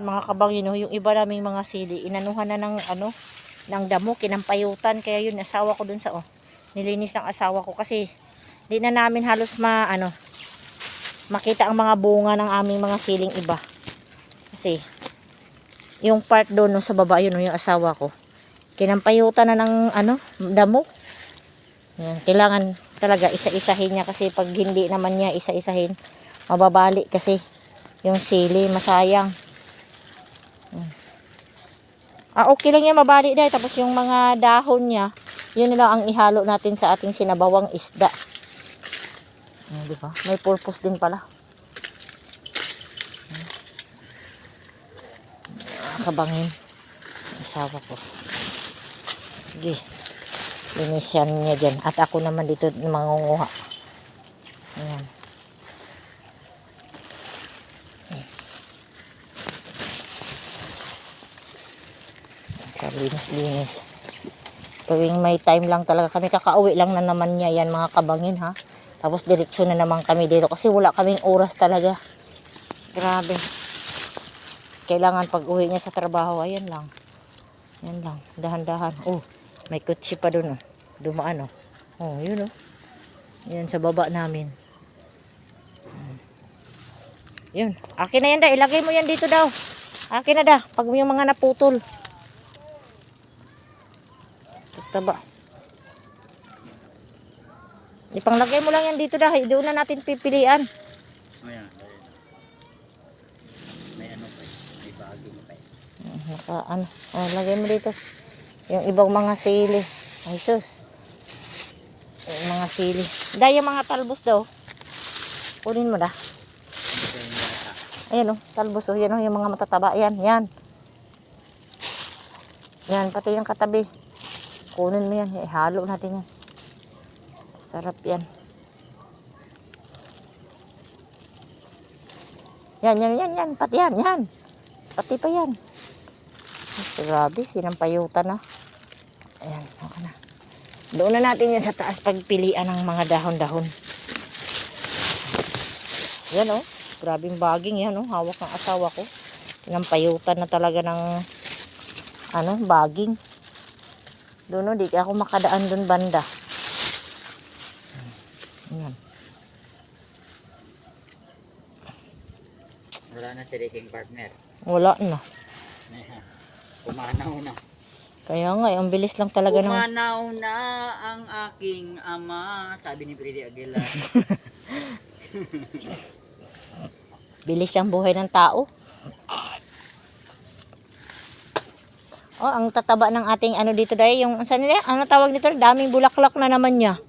mga kabang yun, yung iba naming mga sili, inanuhan na ng ano, ng damo, kinampayutan. Kaya yun, asawa ko dun sa, nilinis ng asawa ko kasi di na namin halos makita ang mga bunga ng aming mga siling iba. Kasi, yung part doon no, sa baba yun, yung asawa ko, kinampayutan na ng ano, damo. Yan, kailangan talaga isa-isahin niya kasi pag hindi naman niya isa-isahin, mababali kasi yung sili, masayang. Okay lang yan, mabali dahil. Tapos yung mga dahon niya, yun lang ang ihalo natin sa ating sinabawang isda. Diba? May purpose din pala. Kabangin. Asawa ko. Sige. Linisyan niya dyan. At ako naman dito mangunguha. Ayan. Linis-linis. Tuwing may time lang talaga kami, kakauwi lang na naman niya yan mga kabangin ha. Tapos diretso na naman kami dito kasi wala kaming oras talaga. Grabe. Kailangan pag uwi niya sa trabaho, ayan lang. Ayan lang, dahan-dahan. Oh, may kutsi pa dun oh. Dumaan oh. Oh, yun oh. Yan sa baba namin. Yun, akin na yan da, ilagay mo yan dito daw. Akin na da, pag yung mga naputol. Taba. Ipanglagay mo lang yan dito dah. Doon na natin pipilian. Ayan. May ano pa. May bagong pa. Ano. Lagay mo dito. Yung ibang mga sili. Ay sus. Yung mga sili. Dahil yung mga talbos daw. Kunin mo dah. Ayan o. Talbos o. Yan o. Yung mga matataba. Yan. Yan. Yan. Pati yung katabi. Kunin mo yan. Ihalo natin yan. Sarap yan. Yan. Pati yan. Yan. Pati pa yan. Grabe. Sinampayutan na. Ayan. Okay na. Doon na natin yan sa taas pagpilian ng mga dahon-dahon. Yan o. Grabing baging yan o. Hawak ng asawa ko. Sinampayutan na talaga ng baging. Doon, di ako makadaan doon banda. Ayan. Wala na si Riking partner. Wala na. Pumanaw na. Kaya nga, ang bilis lang talaga ng... Pumanaw na ang aking ama, sabi ni Freddy Aguilar. Bilis lang buhay ng tao. Oh, ang tataba ng ating dito dahil yung saan nila? Ano tawag dito? Daming bulaklak na naman niya.